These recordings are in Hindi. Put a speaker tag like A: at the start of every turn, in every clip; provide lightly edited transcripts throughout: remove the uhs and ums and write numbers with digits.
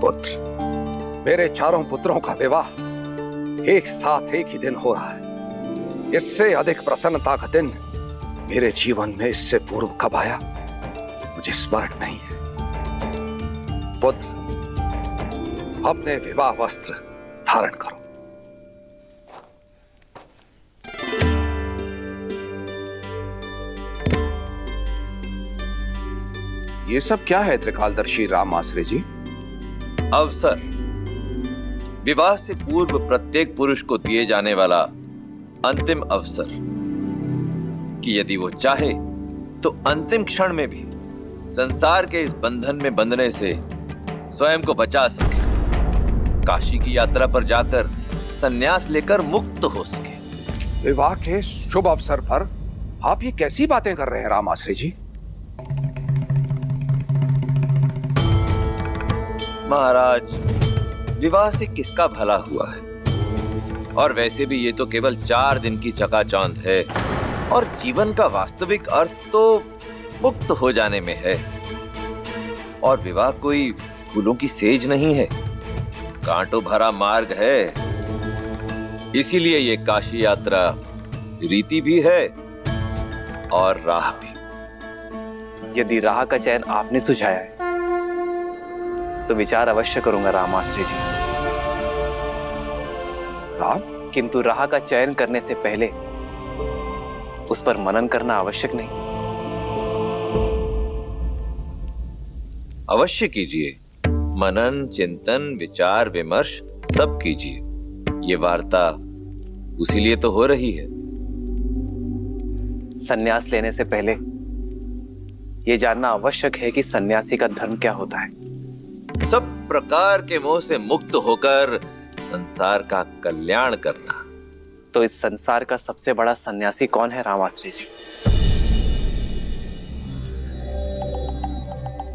A: पुत्र, मेरे चारों पुत्रों का विवाह एक साथ एक ही दिन हो रहा है। इससे अधिक प्रसन्नता का दिन मेरे जीवन में इससे पूर्व कब आया मुझे स्मरण नहीं है। पुत्र, अपने विवाह वस्त्र धारण करो। ये सब क्या है त्रिकालदर्शी राम आश्रय जी?
B: अवसर, विवाह से पूर्व प्रत्येक पुरुष को दिए जाने वाला अंतिम अवसर कि यदि वो चाहे तो अंतिम क्षण में भी संसार के इस बंधन में बंधने से स्वयं को बचा सके, काशी की यात्रा पर जाकर संन्यास लेकर मुक्त हो सके।
A: विवाह के शुभ अवसर पर आप ये कैसी बातें कर रहे हैं राम आश्रय जी?
B: महाराज, विवाह से किसका भला हुआ है? और वैसे भी ये तो केवल 4 दिन की चकाचौंध है और जीवन का वास्तविक अर्थ तो मुक्त हो जाने में है। और विवाह कोई फूलों की सेज नहीं है, कांटों भरा मार्ग है। इसीलिए ये काशी यात्रा रीति भी है और राह भी।
C: यदि राह का चयन आपने सुझाया है तो विचार अवश्य करूंगा राम आश्रय जी।
A: राम,
C: किंतु राह का चयन करने से पहले उस पर मनन करना आवश्यक नहीं?
B: अवश्य कीजिए। मनन, चिंतन, विचार विमर्श सब कीजिए। ये वार्ता उसी लिए तो हो रही है।
C: संन्यास लेने से पहले यह जानना आवश्यक है कि सन्यासी का धर्म क्या होता है।
B: सब प्रकार के मोह से मुक्त होकर संसार का कल्याण करना।
C: तो इस संसार का सबसे बड़ा सन्यासी कौन है राम आश्रय जी?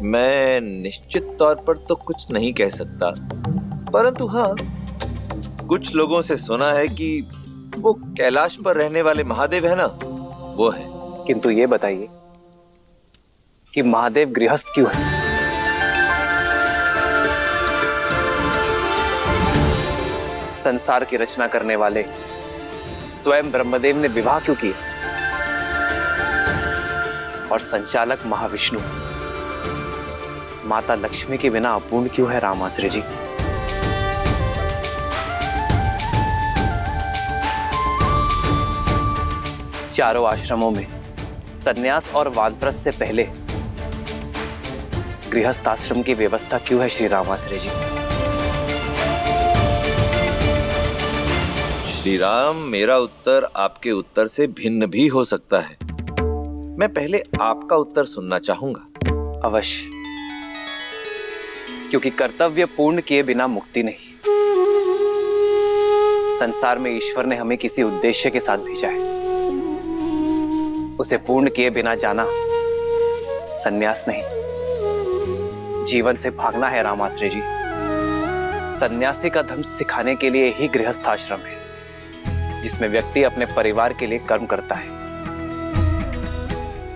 B: मैं निश्चित तौर पर तो कुछ नहीं कह सकता, परंतु हाँ, कुछ लोगों से सुना है कि वो कैलाश पर रहने वाले महादेव है ना, वो है।
C: किंतु ये बताइए कि महादेव गृहस्थ क्यों है? संसार की रचना करने वाले स्वयं ब्रह्मदेव ने विवाह क्यों किया? और संचालक महाविष्णु माता लक्ष्मी के बिना अपूर्ण क्यों है राम आश्रय जी? चारों आश्रमों में सन्यास और वानप्रस्थ से पहले गृहस्थ आश्रम की व्यवस्था क्यों है श्री राम आश्रय जी?
B: श्री राम, मेरा उत्तर आपके उत्तर से भिन्न भी हो सकता है। मैं पहले आपका उत्तर सुनना चाहूंगा।
C: अवश्य, क्योंकि कर्तव्य पूर्ण किए बिना मुक्ति नहीं। संसार में ईश्वर ने हमें किसी उद्देश्य के साथ भेजा है, उसे पूर्ण किए बिना जाना सन्यास नहीं, जीवन से भागना है राम आश्रय जी। सन्यासी का धर्म सिखाने के लिए ही गृहस्थ आश्रम है, जिसमें व्यक्ति अपने परिवार के लिए कर्म करता है,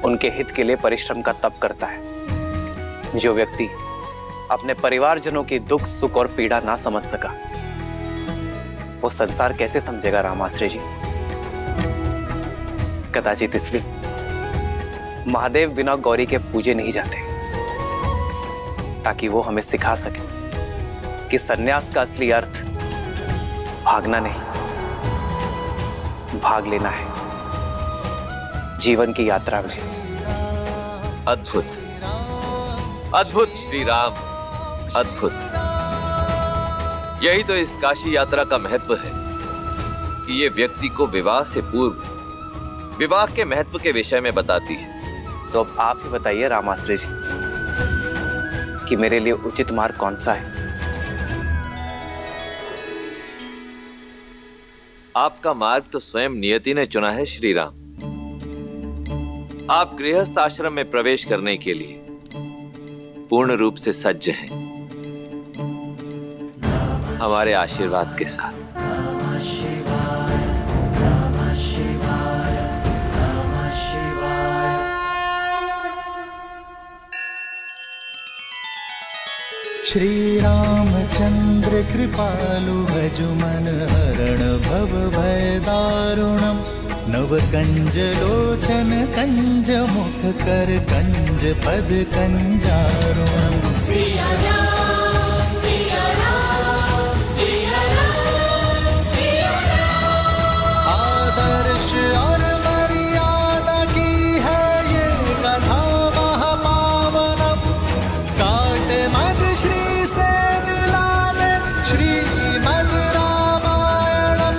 C: उनके हित के लिए परिश्रम का तप करता है। जो व्यक्ति अपने परिवारजनों की दुख सुख और पीड़ा ना समझ सका, वो संसार कैसे समझेगा राम आश्रय जी? कदाचित इसलिए महादेव बिना गौरी के पूजे नहीं जाते, ताकि वो हमें सिखा सके कि सन्यास का असली अर्थ भागना नहीं, भाग लेना है जीवन की यात्रा में।
B: अद्भुत, अद्भुत श्री राम, अद्भुत। यही तो इस काशी यात्रा का महत्व है कि ये व्यक्ति को विवाह से पूर्व विवाह के महत्व के विषय में बताती है।
C: तो अब आप ही बताइए राम आश्रय जी कि मेरे लिए उचित मार्ग कौन सा है?
B: आपका मार्ग तो स्वयं नियति ने चुना है श्री राम। आप गृहस्थ आश्रम में प्रवेश करने के लिए पूर्ण रूप से सज्ज हैं, हमारे आशीर्वाद के साथ।
D: श्री रामचंद्र कृपालु भजु मन हरण भव भय दारुणम नव कंज लोचन कंज मुख कर कंज पद कंजारुणम
E: सिया राम सिया राम सिया राम सिया राम।
D: आदर्श और मर्यादा की है ये कथा महापावनम काट मद श्री से मिला दे श्रीमद रामायणम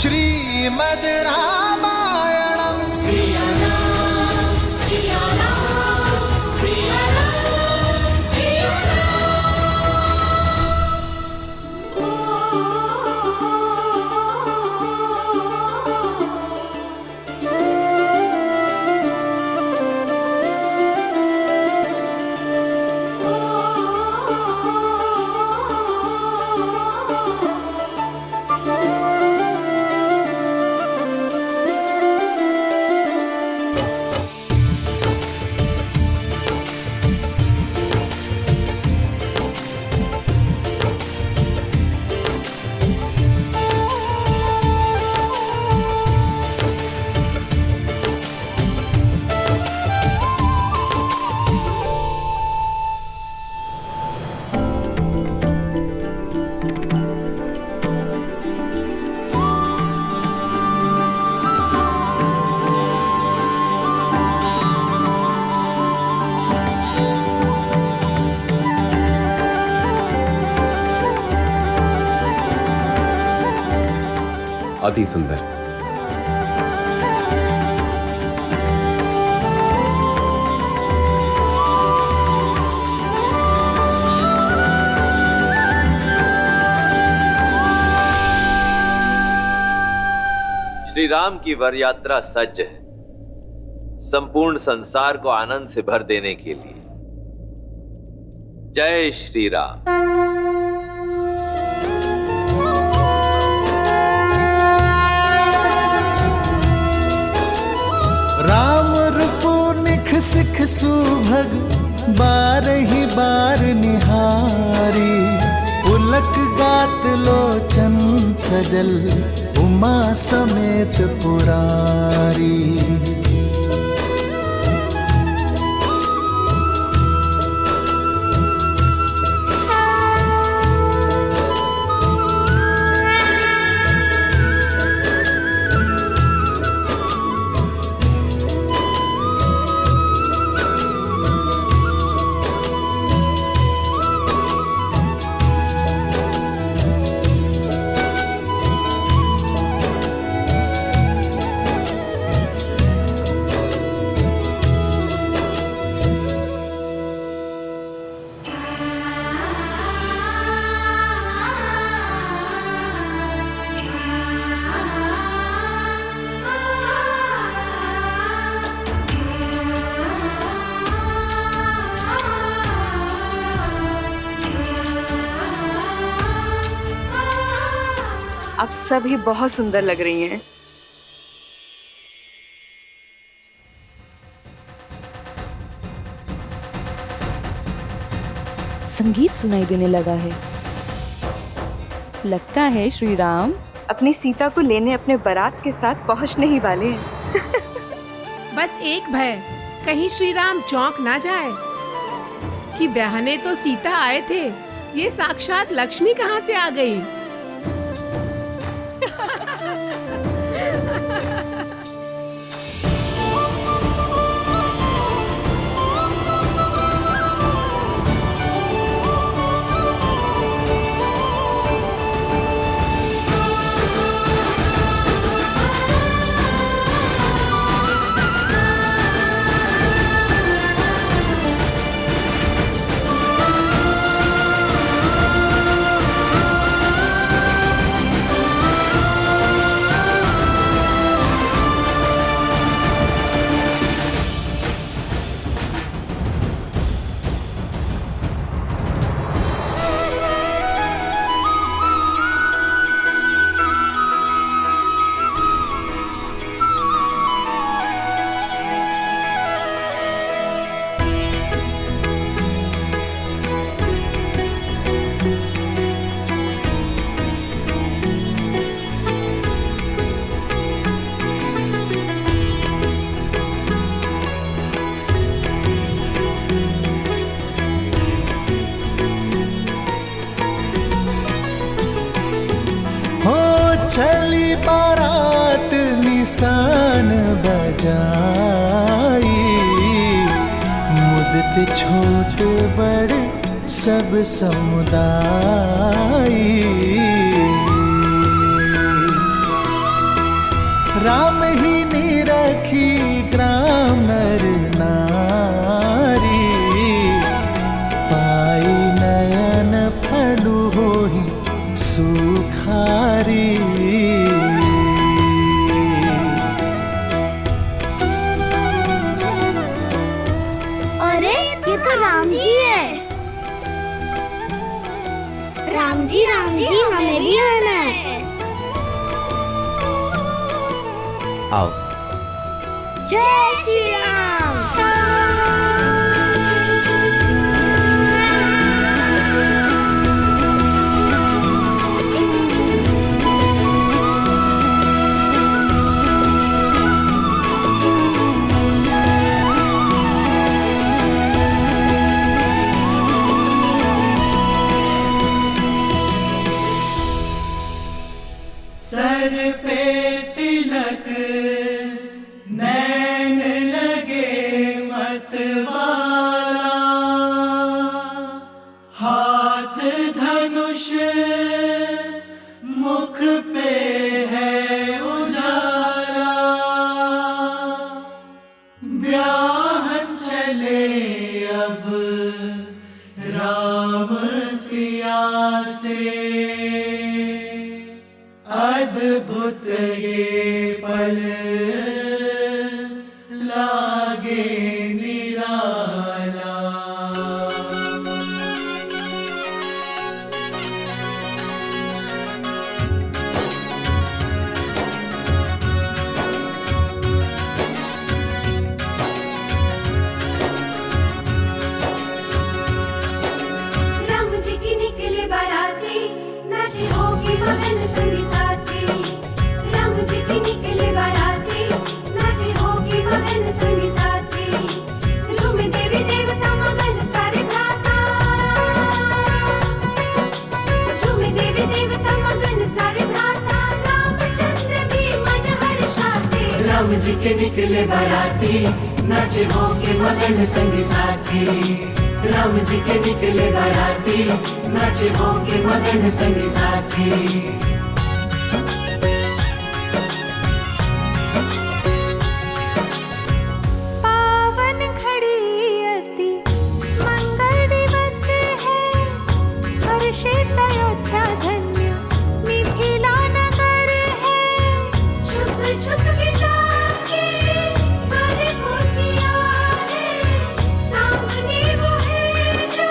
D: श्रीमद रामायणम
E: सिया राम सिया राम सिया राम सिया
F: अति सुंदर।
B: श्री राम की वर यात्रा सज्ज है संपूर्ण संसार को आनंद से भर देने के लिए। जय श्री राम।
D: राम रूपो निख सिख सुभग बारही बार निहारी पुलक गात लोचन सजल उमा समेत पुरारी
G: आप सभी बहुत सुंदर लग रही हैं।
H: संगीत सुनाई देने लगा है। लगता है श्री राम
G: अपनी सीता को लेने अपने बारात के साथ पहुंचने ही वाले हैं।
I: बस एक भय, कहीं श्री राम चौंक ना जाए कि ब्याहने तो सीता आए थे, ये साक्षात लक्ष्मी कहाँ से आ गई।
D: बारात निशान बजाई, मुदत छोट बड़ सब समुदाय। राम ही निरखी ग्राम नर नारी, पाई नयन फलु होहि सुखारी।
E: अरे ये तो राम जी है। राम जी हमें भी आना है।
C: आओ।
E: जय श्री राम।
D: सर पे तिलक नैन लगे मतवाला, हाथ धनुष मुख पे है उजाला। ब्याह चले अब राम सिया से, अद्भुत ये पल लागे निराला।
E: राम जी की निकले बाराती, नाच होगी मगन संगी साथी। राम जी की निकले बाराती, नाच होगी मगन संगी साथी। झूमे देवी देवता मगन सारे भ्राता, झूमे देवी देवता मगन सारे भ्राता। रामचंद्र भी मन हर्षाते।
D: राम जी के निकले बाराती, नाच होके मगन संगी साथी। राम जी के निकले बाराती, नाच होके मगन संगी साथी।
E: पावन घड़ी अति मंगल दिवस है, हर्षित अयोध्या धन्य मिथिला नगर है। छुप छुप गीता के पर को सिया है, सामने वो है जो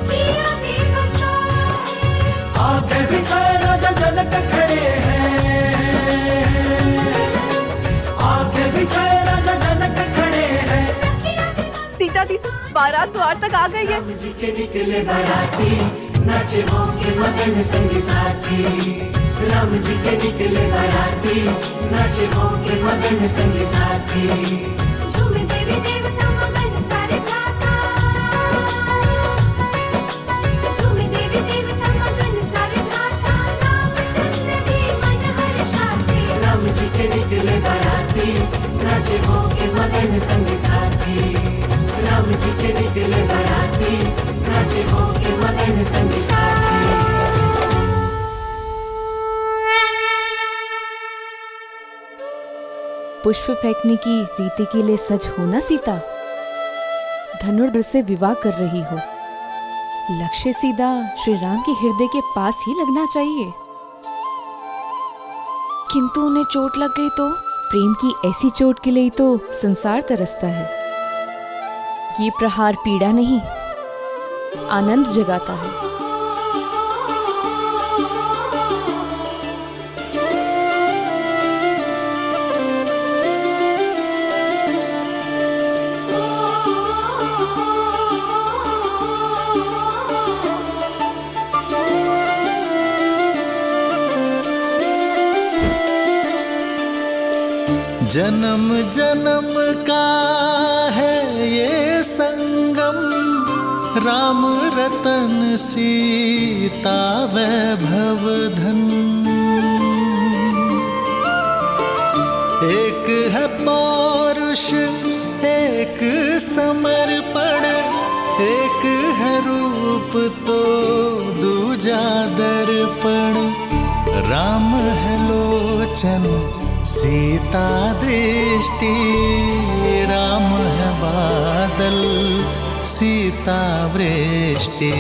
E: किया में बसा है।
D: आगे बिछाए राजा जनक खड़े हैं, आगे बिछाए राजा जनक खड़े हैं।
G: सीता दी बारात द्वार तक आ गई है।
D: राम जी के निकले बाराती, नाच होके मगन संगी साथी। राम जी के निकले बाराती, नाच होके मगन संगी साथी।
E: झूमे देवी देवता मगन सारे भ्राता, झूमे देवी देवता मगन सारे भ्राता। रामचंद्र भी मन हर्षाते।
D: राम जी के निकले बाराती, नाच होके मगन संगी साथी। राम जी के निकले बाराती, नाच होके मगन संगी साथी।
H: पुष्प फेंकने की रीति के लिए सज हो ना सीता। धनुर्धर से विवाह कर रही हो, लक्ष्य सीधा श्री राम के हृदय के पास ही लगना चाहिए। किंतु उन्हें चोट लग गई तो? प्रेम की ऐसी चोट के लिए तो संसार तरसता है। ये प्रहार पीड़ा नहीं, आनंद जगाता है।
D: जन्म जन्म का है ये संगम, राम रतन सीता वैभव धन।
F: पौरुष, एक समर्पण, एक है रूप तो दूजा दर्पण। राम है लोचन सीता दृष्टि, राम है बादल सीता वृष्टि।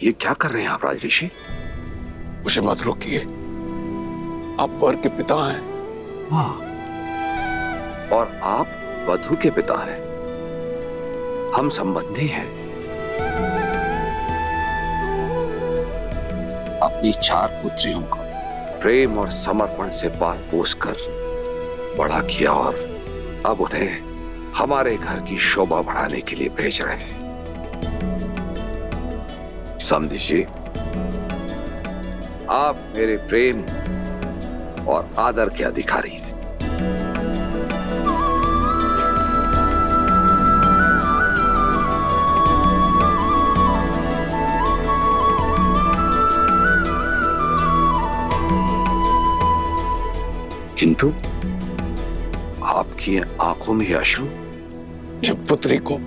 A: ये क्या कर रहे हैं आप राज ऋषि?
J: मुझे मत रोकिए, आप वर के पिता हैं।
A: हाँ, और आप वधु के पिता हैं। हम संबंधी हैं। अपनी 4 पुत्रियों को प्रेम और समर्पण से पाल पोस कर बड़ा किया और अब उन्हें हमारे घर की शोभा बढ़ाने के लिए भेज रहे हैं। समझिए, आप मेरे प्रेम और आदर के अधिकारी हैं। किंतु आपकी आंखों में अश्रु।
J: जब पुत्री को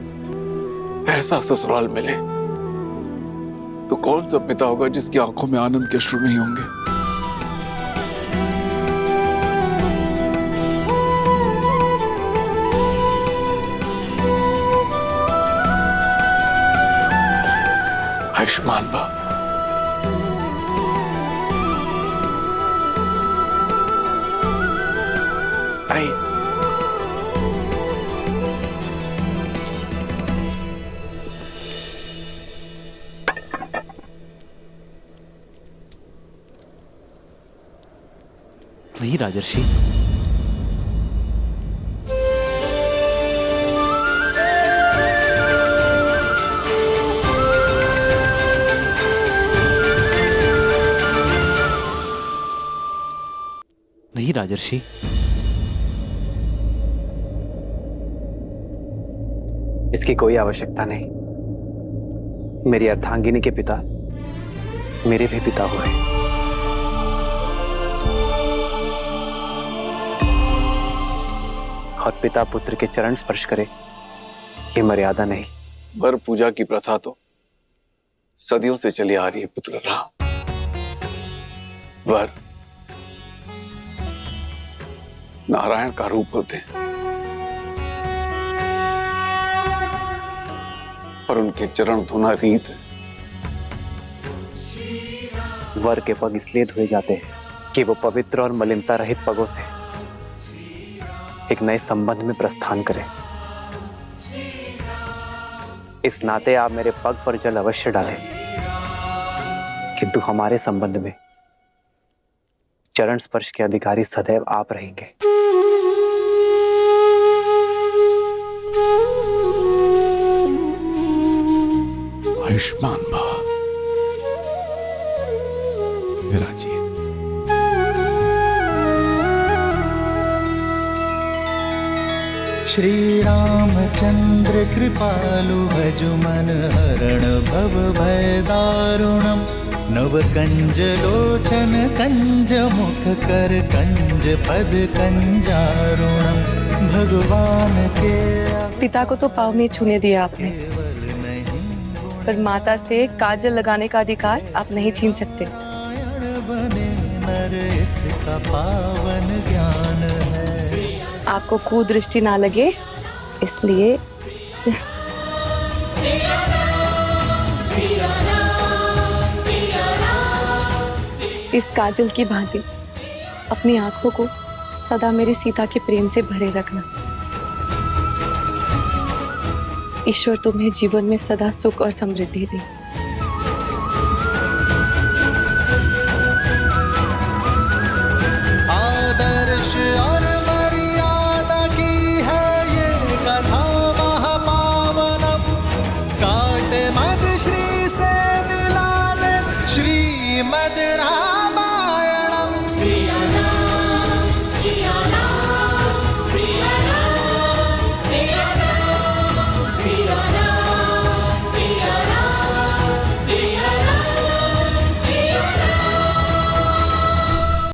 J: ऐसा ससुराल मिले तो कौन सा पिता होगा जिसकी आंखों में आनंद के अश्रु नहीं होंगे? आयुष्मान भव। आई
C: नहीं राजर्षि, नहीं राजर्षि,
K: इसकी कोई आवश्यकता नहीं। मेरी अर्धांगिनी के पिता मेरे भी पिता हुए। और पिता पुत्र के चरण स्पर्श करे, ये मर्यादा नहीं।
J: वर पूजा की प्रथा तो सदियों से चली आ रही है पुत्र राम। वर नारायण का रूप होते हैं, पर उनके चरण धोना रीत है।
K: वर के पग इसलिए धोए जाते हैं कि वो पवित्र और मलिनता रहित पगों से एक नए संबंध में प्रस्थान करें। इस नाते आप मेरे पग पर जल अवश्य डालें, किंतु हमारे संबंध में चरण स्पर्श के अधिकारी सदैव आप रहेंगे।
J: आयुष्मान भव विराजिए।
F: श्री रामचंद्र कृपालु भजु मन हरण भव भय दारुणम। नव कंज लोचन कंज मुख कर कंज पद कंजारुणम। भगवान के
G: पिता को तो पाँव नहीं छूने दिया आपने, पर माता से काजल लगाने का अधिकार आप नहीं छीन सकते।
F: बने नर इसका पावन ज्ञान है।
G: आपको कुदृष्टि ना लगे इसलिए इस काजल की भांति अपनी आंखों को सदा मेरी सीता के प्रेम से भरे रखना। ईश्वर तुम्हें जीवन में सदा सुख और समृद्धि दे।
F: आदर्श